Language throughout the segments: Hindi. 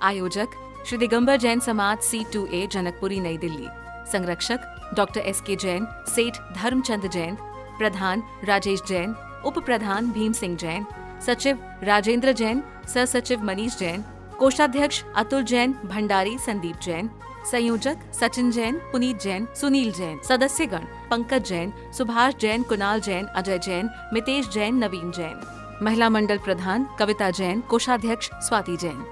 आयोजक श्री दिगंबर जैन समाज C2A जनकपुरी नई दिल्ली। संरक्षक डॉक्टर SK जैन, सेठ धर्मचंद जैन, प्रधान राजेश जैन, उप प्रधान भीम सिंह जैन, सचिव राजेंद्र जैन, सह सचिव मनीष जैन, कोषाध्यक्ष अतुल जैन, भंडारी संदीप जैन, संयोजक सचिन जैन, पुनीत जैन, सुनील जैन, सदस्यगण पंकज जैन, सुभाष जैन, कुणाल जैन, अजय जैन, मितेश जैन, नवीन जैन। महिला मंडल प्रधान कविता जैन, कोषाध्यक्ष स्वाति जैन।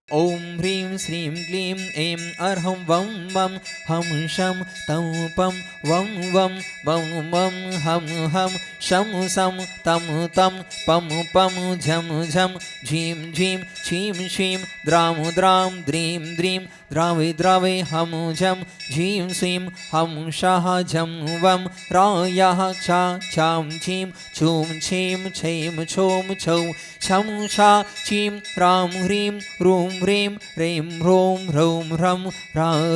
ओम ह्रीं श्रीं क्लीं ऐं अर्हं वं वं हम शं तं पं वं वं वं वं हम हम शं सं तं तं पं पं झं झं झीं झीं छीं छीं द्रां द्रां द्रीं द्रीं द्रावे द्रावे हम झं झीं श्रीं हम शाः झं वं रायाः क्षा छां छीं छूं छीं छीं छौं छौ छं छा छीं रां ह्रीं रूं ह्रीं ह्रीं ह्रौं ह्रौं ह्रं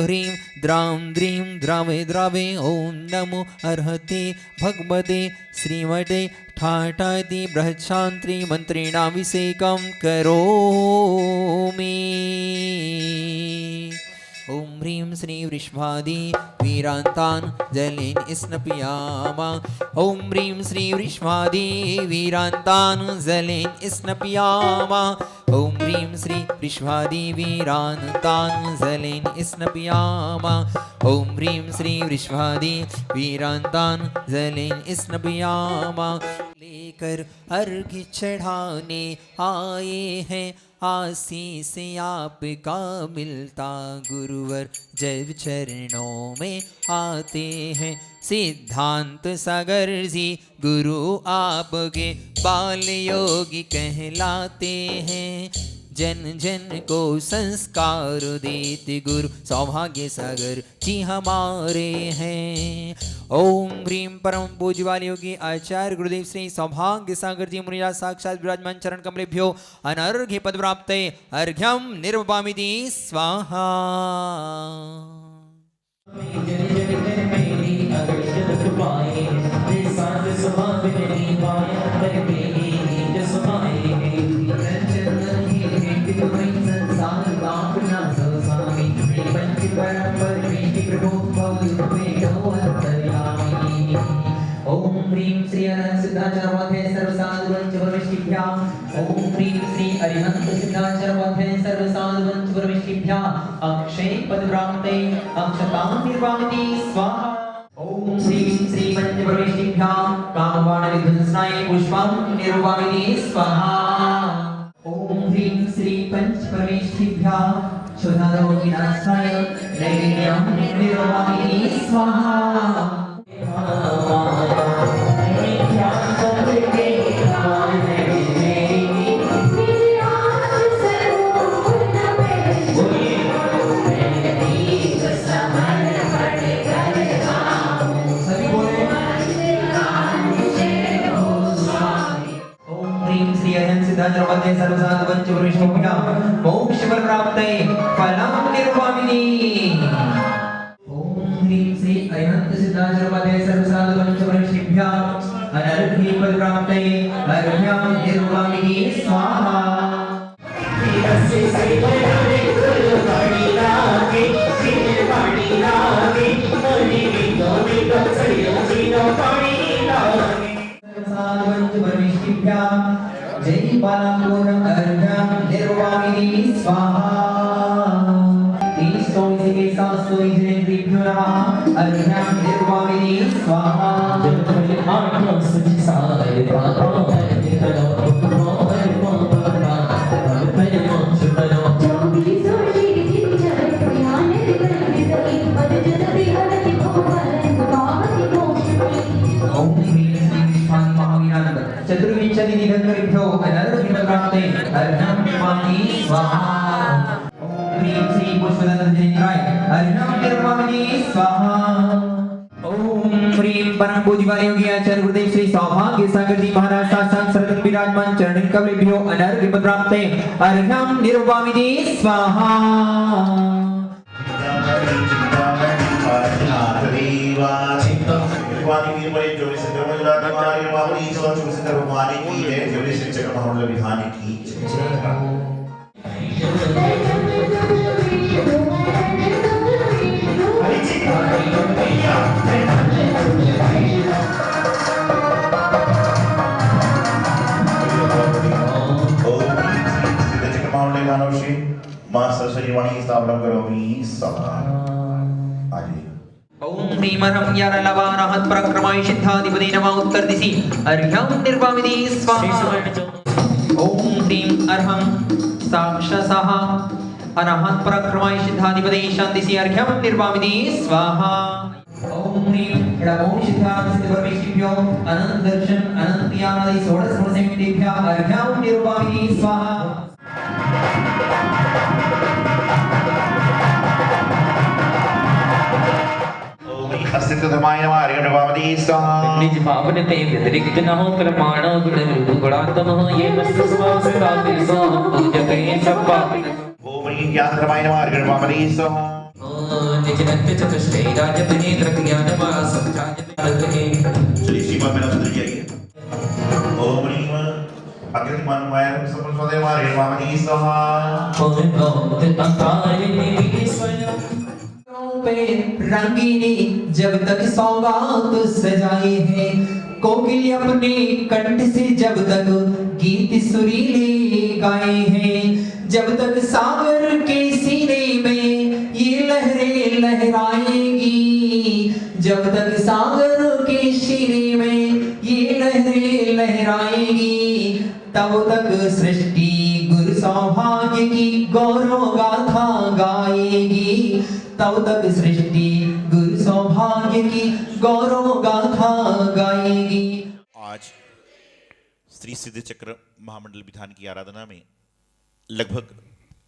ह्रीं द्रां द्रीं द्रावे द्रावे ॐ नमो अर्हते भगवते श्रीमते ठाटाति बृहच्छान्त्री मन्त्रेणाभिषेकं करोमि। ओम ह्रीं श्री वृषभादि वीरान्तान् जलेन स्नपयामा। ओम ह्रीं श्री वृषभादि वीरान्तान् जलेन स्नपयामा। ओम ह्रीं श्री वृषभादि वीरान्तान् जलेन स्नपयामा। ओम ह्रीं श्री वृषभादि वीरान्तान् जलेन स्नपयामा। लेकर अर्घ्य चढ़ाने आए हैं, आशीष आपका मिलता गुरुवर जब चरणों में आते हैं। सिद्धांत सागर जी गुरु आपके बाल योगी कहलाते हैं। जन जन को संस्कार देते गुरु सौभाग्य सागर जी हमारे हैं। ओम ह्रीं परम पूज्य वाले योगी आचार्य गुरुदेव श्री सौभाग्य सागर जी मुनिराज साक्षात विराजमान चरण कमलेभ्यो अनर्घ्य पद प्राप्ते अर्घ्यम निर्वपामिति स्वाहा। ओम ह्रीं श्री अनंत सिद्धाचार्य सर्वसाधुवंच परमेष्टिभ्याम्। ओम ह्रीं श्री अरिहंत सिद्धाचार्य सर्वसाधुवंच परमेष्टिभ्याम् अक्षय पद प्राप्ते अक्षतां निर्वामिति स्वाहा। ओम श्रीं श्री पंच परमेष्टिभ्याम् कामवाण विध्वंसनाय पुष्पं निर्वामिति स्वाहा। ओम ह्रीं श्री पंच परमेष्टिभ्याम् क्षुधारो विनाशाय नैवेद्यं निर्वामिति स्वाहा। सर्वसाधुवंच परमेष्टिभ्याम् मोक्षफल प्राप्ते फलं निर्वामिति। ओम ह्रीं श्री अरिहंत सिद्धाचार्य सर्वसाधुवंच परमेष्टिभ्याम् अनर्घ्य पद प्राप्ते अर्घ्यं निर्वामिति स्वाहा। सर्वसाधुवंच परमेष्टिभ्याम् जय बालापूर्ण अर्घ्यं निर्वामिति स्वाहा। ईश्वरी के शास्त्रों जिनेन्द्रिभ्यो नमः अर्घ्यं निर्वामिति स्वाहा। चतुर्विंशति निधनभ्यो अनर्घ्य पद प्राप्ते अर्घ्यं निर्वामिति स्वाहा। ओम ह्रीं श्री पुष्पदत्त जयेन्द्राय अर्घ्यं निर्वामिति स्वाहा। ओम ह्रीं परम पूज्य वाले योगी आचार्य गुरुदेव श्री सौभाग्य सागर जी महाराज साक्षात सर्वत्र विराजमान चरण कमलेभ्यो अनर्घ्य पद प्राप्ते अर्घ्यं निर्वामिति स्वाहा। की अर्घम करोमि स्वाहा। आगे ओम ह्रीं अर्हं यारलवानहत् पराक्रमाय सिद्धाधिपते नमः उत्तर दिशि अर्घ्यं निर्वामिति स्वाहा। ओम ह्रीं अर्हं साक्षसः अनहत् पराक्रमाय सिद्धाधिपते शान्तिसि अर्घ्यं निर्वामिति स्वाहा। ओम ह्रीं नमो सिद्धार्थ सिद्धपरमेश्वरिभ्यो अनंत दर्शन अनंत ज्ञान आदि षोडश गुणसंयुक्तेभ्यः अर्घ्यं निर्वामिति स्वाहा। हस्तित्वधर्माय नमः अर्घ्यं निर्वामति स्वाहा। निज भावनते व्यतिरिक्त न हो प्रमाण गुण गुणात्मः ये मस्त स्वभाव से राधे सो पूजते सब पापी। ओम ह्रीं ज्ञानधर्माय नमः अर्घ्यं निर्वामति स्वाहा। निज नत्य चतुष्टय राजपने ज्ञान वास समझाते चलिए श्रीमद में नमस्ते जी आइए। ओम ह्रीं अग्नि मनमय संपस्वदे नमः अर्घ्यं निर्वामति स्वाहा। ओम अकारिणी स्वयं पे रंगीनी जब तक सौगात सजाए हैं कोकिल अपने कंठ से जब तक गीत सुरीले गाए हैं जब तक सागर के सीने में ये लहरें लहराएंगी जब तक सागर के सीने में ये लहरें लहराएंगी तब तक सृष्टि गुरु सौभाग्य की गौरव गाथा गाएगी तब तक सृष्टि गुरु सौभाग्य की गौरव गाथा गाएगी। आज श्री सिद्ध चक्र महामंडल विधान की आराधना में लगभग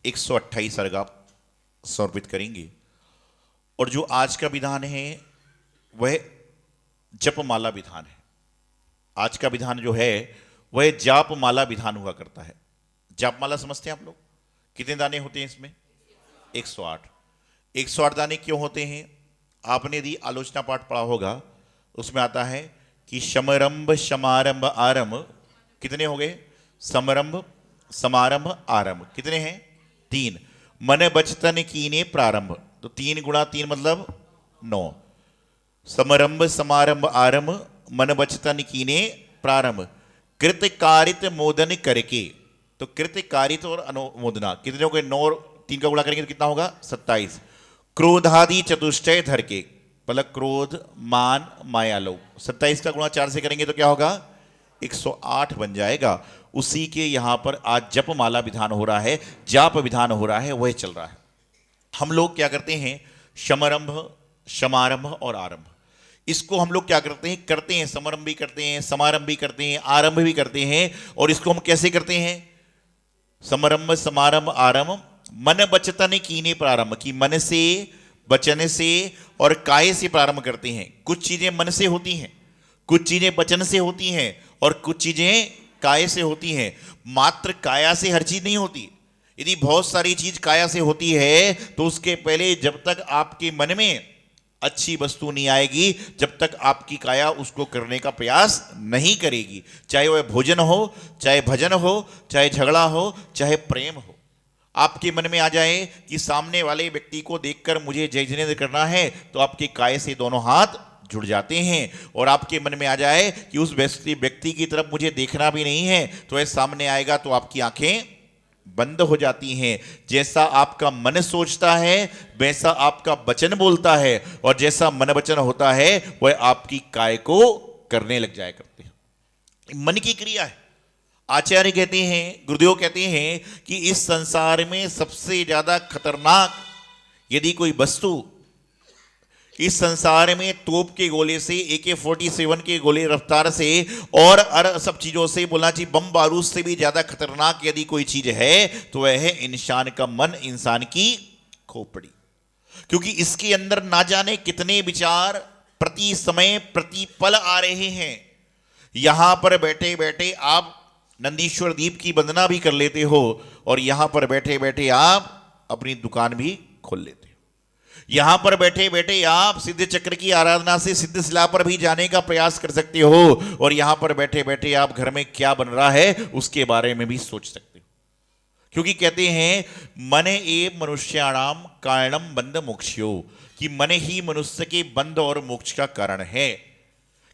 128 अर्घ आप समर्पित करेंगे और जो आज का विधान है वह जपमाला विधान है। आज का विधान जो है वह जापमाला विधान हुआ करता है। जापमाला समझते हैं आप लोग? कितने दाने होते हैं इसमें? 108। 108 दाने क्यों होते हैं? आपने यदि आलोचना पाठ पढ़ा होगा उसमें आता है कि समरंभ समारंभ आरंभ कितने हो गए? समरंभ समारंभ आरंभ कितने हैं? 3। मन बचतन कीने प्रारंभ तो 3 गुणा 3 मतलब 9। समरंभ समारंभ आरंभ मन बचतन कीने प्रारंभ कृत कारित मोदन करके तो कृत कारित और अनुमोदना कितने हो गए? 9 और 3 का गुणा करेंगे तो कितना होगा? 27। क्रोधादि चतुष्टय धर के मतलब क्रोध मान माया लोभ 27 का गुणा 4 से करेंगे तो क्या होगा? 108 बन जाएगा। उसी के यहाँ पर आज जपमाला विधान हो रहा है, जाप विधान हो रहा है, वह चल रहा है। हम लोग क्या करते हैं? समारंभ समारंभ और आरंभ इसको हम लोग क्या करते हैं? समारंभ भी करते हैं, समारंभ भी करते हैं, आरंभ भी करते हैं। और इसको हम कैसे करते हैं? समारंभ समारंभ आरंभ मन बचतन कीने प्रारंभ की मन से वचन से और काय से प्रारंभ करते हैं। कुछ चीजें मन से होती हैं, कुछ चीजें वचन से होती हैं और कुछ चीजें काय से होती हैं। मात्र काया से हर चीज नहीं होती। यदि बहुत सारी चीज काया से होती है तो उसके पहले जब तक आपके मन में अच्छी वस्तु नहीं आएगी जब तक आपकी काया उसको करने का प्रयास नहीं करेगी। चाहे वह भोजन हो, चाहे भजन हो, चाहे झगड़ा हो, चाहे प्रेम हो। आपके मन में आ जाए कि सामने वाले व्यक्ति को देखकर मुझे जय जिनेंद्र करना है तो आपके काय से दोनों हाथ जुड़ जाते हैं। और आपके मन में आ जाए कि उस व्यक्ति की तरफ मुझे देखना भी नहीं है तो वह सामने आएगा तो आपकी आंखें बंद हो जाती हैं। जैसा आपका मन सोचता है वैसा आपका वचन बोलता है और जैसा मन वचन होता है वह आपकी काय को करने लग जाया करते हैं। मन की क्रिया है। आचार्य कहते हैं, गुरुदेव कहते हैं कि इस संसार में सबसे ज्यादा खतरनाक यदि कोई वस्तु इस संसार में तोप के गोले से AK-47 के गोले रफ्तार से और सब चीजों से बोलना चाहिए बम बारूद से भी ज्यादा खतरनाक यदि कोई चीज है तो वह है इंसान का मन, इंसान की खोपड़ी। क्योंकि इसके अंदर ना जाने कितने विचार प्रति समय प्रति पल आ रहे हैं। यहां पर बैठे बैठे आप नंदीश्वर दीप की वंदना भी कर लेते हो और यहां पर बैठे बैठे आप अपनी दुकान भी खोल लेते हो। यहां पर बैठे बैठे आप सिद्ध चक्र की आराधना से सिद्ध शिला पर भी जाने का प्रयास कर सकते हो और यहां पर बैठे बैठे आप घर में क्या बन रहा है उसके बारे में भी सोच सकते हो। क्योंकि कहते हैं मन एव मनुष्याणाम कारणम बंध मोक्ष्यो कि मन ही मनुष्य के बंध और मोक्ष का कारण है।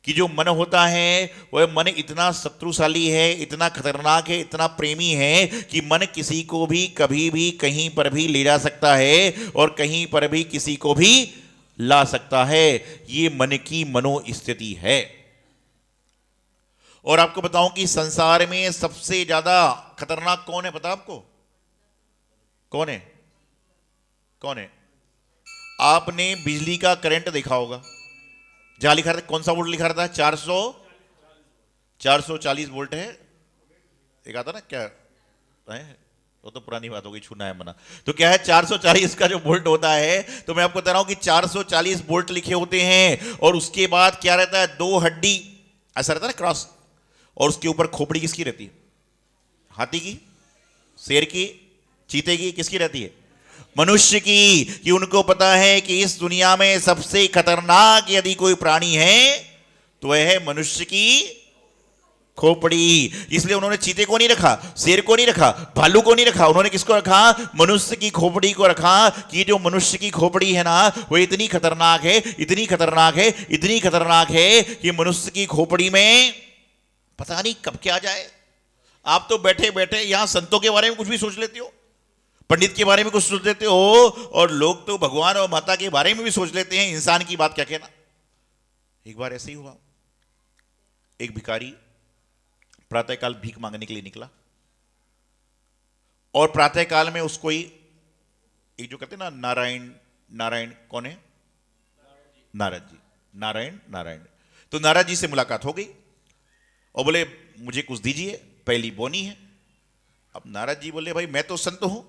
कि जो मन होता है वह मन इतना शत्रुशाली है, इतना खतरनाक है, इतना प्रेमी है कि मन किसी को भी कभी भी कहीं पर भी ले जा सकता है और कहीं पर भी किसी को भी ला सकता है। ये मन की मनोस्थिति है। और आपको बताऊं कि संसार में सबसे ज्यादा खतरनाक कौन है, पता आपको कौन है? कौन है? आपने बिजली का करंट देखा होगा, जहां लिखा रहता, कौन सा वोल्ट लिखा रहता है? 440 वोल्ट है। एक आता ना क्या है, वो तो पुरानी बात हो गई, छूना है मना। तो क्या है 440 का जो वोल्ट होता है, तो मैं आपको बता रहा हूं कि 440 वोल्ट लिखे होते हैं। और उसके बाद क्या रहता है? 2 हड्डी ऐसा रहता है ना क्रॉस, और उसके ऊपर खोपड़ी किसकी रहती है? हाथी की, शेर की, चीते की, किसकी रहती है? मनुष्य की। कि उनको पता है कि इस दुनिया में सबसे खतरनाक यदि कोई प्राणी है तो वह है मनुष्य की खोपड़ी। इसलिए उन्होंने चीते को नहीं रखा, शेर को नहीं रखा, भालू को नहीं रखा, उन्होंने किसको रखा? मनुष्य की खोपड़ी को रखा। कि जो मनुष्य की खोपड़ी है ना, वो इतनी खतरनाक है, इतनी खतरनाक है, इतनी खतरनाक है कि मनुष्य की खोपड़ी में पता नहीं कब क्या आ जाए। आप तो बैठे बैठे यहां संतों के बारे में कुछ भी सोच लेते हो, पंडित के बारे में कुछ सोच लेते हो, और लोग तो भगवान और माता के बारे में भी सोच लेते हैं। इंसान की बात क्या कहना। एक बार ऐसे ही हुआ, एक भिखारी प्रातःकाल भीख मांगने के लिए निकला, और प्रातःकाल में उसको ही एक जो कहते हैं ना नारायण, नारायण कौन है? नारद जी, नारायण नारायण। तो नारद जी से मुलाकात हो गई और बोले मुझे कुछ दीजिए, पहली बोनी है। अब नारद जी बोले भाई मैं तो संत हूं,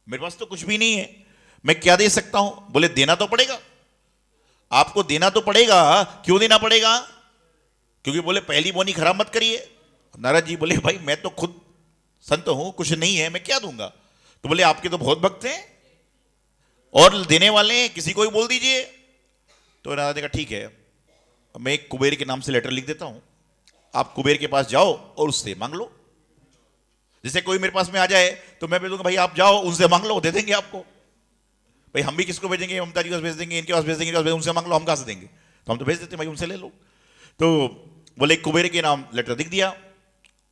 मेरे पास तो कुछ भी नहीं है, मैं क्या दे सकता हूं? बोले देना तो पड़ेगा, आपको देना तो पड़ेगा। क्यों देना पड़ेगा? क्योंकि बोले पहली बोनी खराब मत करिए। नारद जी बोले भाई मैं तो खुद संत हूं, कुछ नहीं है, मैं क्या दूंगा? तो बोले आपके तो बहुत भक्त हैं और देने वाले हैं, किसी को भी बोल दीजिए। तो नारद जी कहा ठीक है, मैं एक कुबेर के नाम से लेटर लिख देता हूं, आप कुबेर के पास जाओ और उससे मांग लो। जैसे कोई मेरे पास में आ जाए तो मैं बोलूंगा भाई आप जाओ उनसे मांग लो, दे देंगे आपको। भाई हम भी किसको भेजेंगे? ममता जी के पास भेज देंगे, इनके पास भेज देंगे, उनसे मांग लो, हम कहां से देंगे? तो हम तो भेज देते हैं भाई, उनसे ले लो। तो बोले कुबेर के नाम लेटर लिख दिया।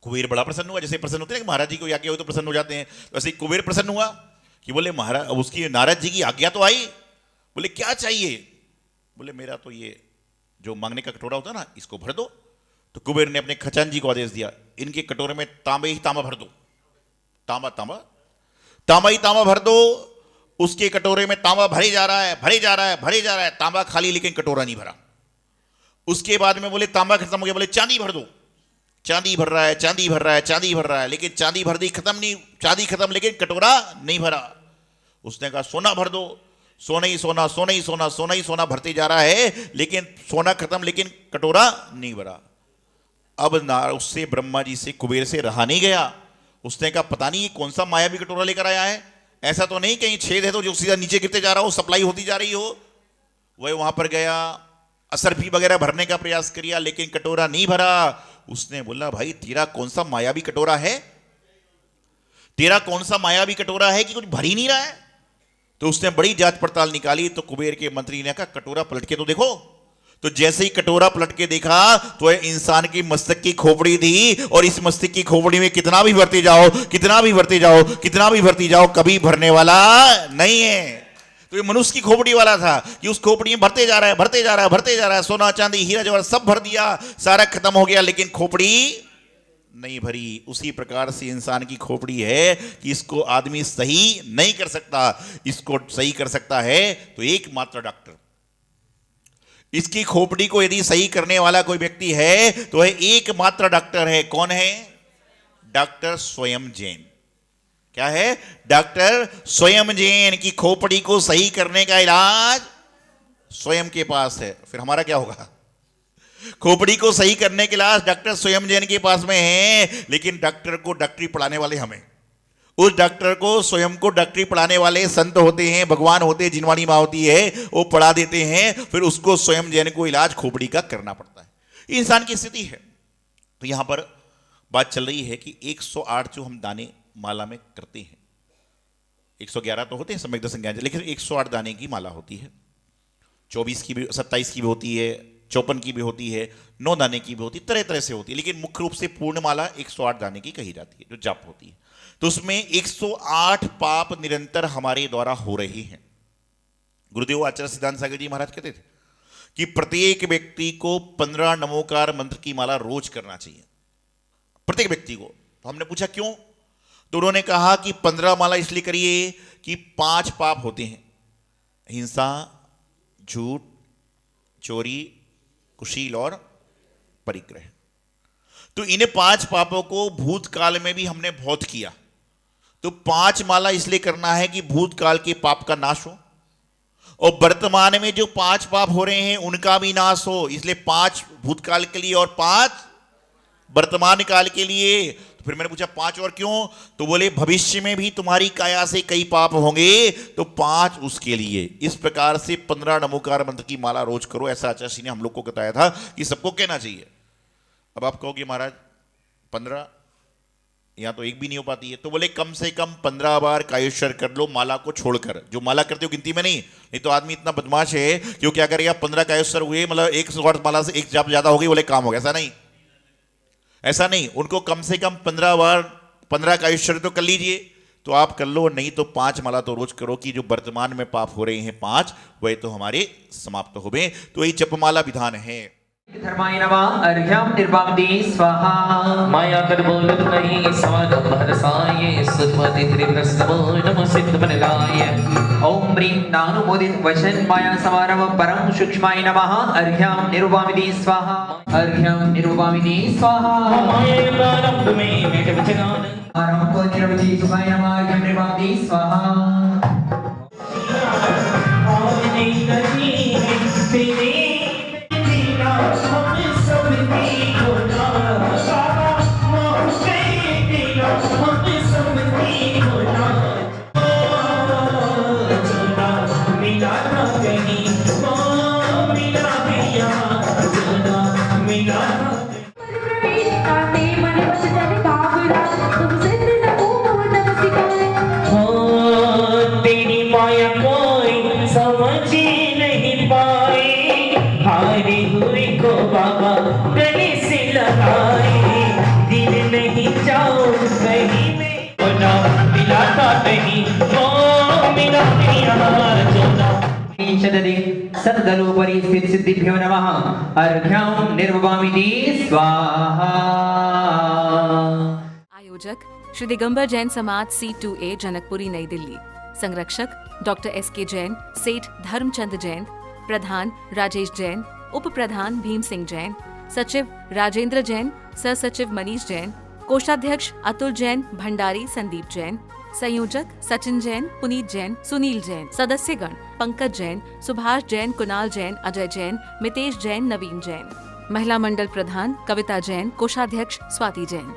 कुबेर बड़ा प्रसन्न हुआ, जैसे प्रसन्न होते हैं महाराज जी को आज्ञा हो तो प्रसन्न हो जाते हैं, वैसे ही कुबेर प्रसन्न हुआ कि बोले महाराज, उसकी नारद जी की आज्ञा तो आई। बोले क्या चाहिए? बोले मेरा तो ये जो मांगने का कटोरा होता है ना, इसको भर दो। तो कुबेर ने अपने खजांची को आदेश दिया, इनके कटोरे में तांबे ही तांबा भर दो, तांबा तांबा तांबा ही तांबा भर दो। उसके कटोरे में तांबा भरे जा रहा है, भरे जा रहा है, भरे जा रहा है, तांबा खाली लेकिन कटोरा नहीं भरा। उसके बाद में बोले तांबा खत्म हो गया, बोले चांदी भर दो। चांदी भर रहा है, चांदी भर रहा है, चांदी भर रहा है, लेकिन चांदी भर दी खत्म नहीं, चांदी खत्म लेकिन कटोरा नहीं भरा। उसने कहा सोना भर दो। सोना ही सोना, सोना ही सोना, सोना ही सोना भरते जा रहा है, लेकिन सोना खत्म लेकिन कटोरा नहीं भरा। अब उससे ब्रह्मा जी से, कुबेर से रहा नहीं गया। उसने कहा पता नहीं ये कौन सा मायावी कटोरा लेकर आया है, ऐसा तो नहीं कहीं छेद है तो जो सीधा नीचे गिरते जा रहा हो, सप्लाई होती जा रही हो। वह वहां पर गया, असरफी वगैरह भरने का प्रयास किया, लेकिन कटोरा नहीं भरा। उसने बोला भाई तेरा कौन सा मायावी कटोरा है, तेरा कौन सा मायावी कटोरा है कि कुछ भर ही नहीं रहा है? तो उसने बड़ी जांच पड़ताल निकाली, तो कुबेर के मंत्री ने कहा कटोरा पलट के तो देखो। तो जैसे ही कटोरा पलट के देखा तो इंसान की मस्तक की खोपड़ी थी, और इस मस्तक की खोपड़ी में कितना भी भरते जाओ, कितना भी भरते जाओ, कितना भी भरती जाओ, कभी भरने वाला नहीं है। तो ये मनुष्य की खोपड़ी वाला था कि उस खोपड़ी में भरते जा रहा है, भरते जा रहा है, भरते जा रहा है, सोना चांदी हीरा जवाहर सब भर दिया, सारा खत्म हो गया, लेकिन खोपड़ी नहीं भरी। उसी प्रकार से इंसान की खोपड़ी है कि इसको आदमी सही नहीं कर सकता। इसको सही कर सकता है तो एकमात्र डॉक्टर। इसकी खोपड़ी को यदि सही करने वाला कोई व्यक्ति है तो वह एकमात्र डॉक्टर है। कौन है? डॉक्टर स्वयं जैन। क्या है? डॉक्टर स्वयं जैन की खोपड़ी को सही करने का इलाज स्वयं के पास है। फिर हमारा क्या होगा? खोपड़ी को सही करने के इलाज डॉक्टर स्वयं जैन के पास में है, लेकिन डॉक्टर को डॉक्टरी पढ़ाने वाले हमें, उस डॉक्टर को स्वयं को डॉक्टरी पढ़ाने वाले संत होते हैं, भगवान होते हैं, जिनवाणी माँ होती है, वो पढ़ा देते हैं। फिर उसको स्वयं जैन को इलाज खोपड़ी का करना पड़ता है। इंसान की स्थिति है। तो यहां पर बात चल रही है कि 108 जो हम दाने माला में करते हैं, 111 तो होते हैं सम्यक दर्शन ज्ञान, लेकिन 108 दाने की माला होती है। 24 की भी, 27 की भी होती है, 54 की भी होती है, 9 दाने की भी होती है, तरह तरह से होती है, लेकिन मुख्य रूप से पूर्णमाला 108 दाने की कही जाती है जो जाप होती है। तो उसमें 108 पाप निरंतर हमारे द्वारा हो रहे हैं। गुरुदेव आचार्य सिद्धांत सागर जी महाराज कहते थे कि प्रत्येक व्यक्ति को 15 नमोकार मंत्र की माला रोज करना चाहिए, प्रत्येक व्यक्ति को। तो हमने पूछा क्यों, तो उन्होंने कहा कि 15 माला इसलिए करिए कि 5 पाप होते हैं, हिंसा, झूठ, चोरी, कुशील और परिग्रह। तो इन्हें 5 पापों को भूतकाल में भी हमने बहुत किया, तो 5 माला इसलिए करना है कि भूतकाल के पाप का नाश हो और वर्तमान में जो 5 पाप हो रहे हैं उनका भी नाश हो, इसलिए 5 भूतकाल के लिए और 5 वर्तमान काल के लिए। तो फिर मैंने पूछा 5 और क्यों, तो बोले भविष्य में भी तुम्हारी काया से कई पाप होंगे, तो 5 उसके लिए। इस प्रकार से 15 नमोकार मंत्र की माला रोज करो, ऐसा आचार्य जी ने हम लोग को बताया था कि सबको कहना चाहिए। अब आप कहोगे महाराज 15 या तो एक भी नहीं हो पाती है, तो बोले कम से कम 15 बार कायेश्वर कर लो माला को छोड़कर। जो माला करते हो गिनती में नहीं तो आदमी इतना बदमाश है कि वो क्या करेगा, 15 कायेश्वर हुए मतलब 108 माला से एक जाप ज्यादा हो गई, बोले काम हो गया। ऐसा नहीं, उनको कम से कम 15 बार 15 कायेश्वर तो कर लीजिए, तो आप कर लो, नहीं तो 5 माला तो रोज करो कि जो वर्तमान में पाप हो रहे हैं 5 वह तो हमारे समाप्त हो गए। तो यही जपमाला विधान है। धर्माय नमः अर्घ्यं निर्वापति स्वाहा। माया कर बोलत नहीं सवाद भरसाये सुधमति त्रिप्रस्तवो नमो सिद्धमनलाय। ओम ह्रीं नानुमोदित वचन माया समारव परम सूक्ष्माय नमः अर्घ्यं निर्वापति स्वाहा। अर्घ्यं निर्वापति स्वाहा। माया प्रारंभ में मेरे वचनान आरंभ निर्वचि सुखाय नमः अर्घ्यं निर्वापति स्वाहा। तेरी माया कोई समझ नहीं पाए, हारी हुई को बाबा गले से लगाए। दिल नहीं जाओ कहीं में ना मिलाता नहीं, ओ मिला जोना ईशददि सद्गलोपरि स्थित सिद्धिभ्यो नमः अर्घ्यं निर्ववामिति स्वाहा। आयोजक श्री दिगंबर जैन समाज C2A जनकपुरी नई दिल्ली। संरक्षक डॉक्टर SK जैन, सेठ धर्मचंद जैन, प्रधान राजेश जैन, उप प्रधान भीम सिंह जैन, सचिव राजेंद्र जैन, सह सचिव मनीष जैन, कोषाध्यक्ष अतुल जैन, भंडारी संदीप जैन, संयोजक सचिन जैन, पुनीत जैन, सुनील जैन, सदस्यगण पंकज जैन, सुभाष जैन, कुणाल जैन, अजय जैन, मितेश जैन, नवीन जैन। महिला मंडल प्रधान कविता जैन, कोषाध्यक्ष स्वाति जैन।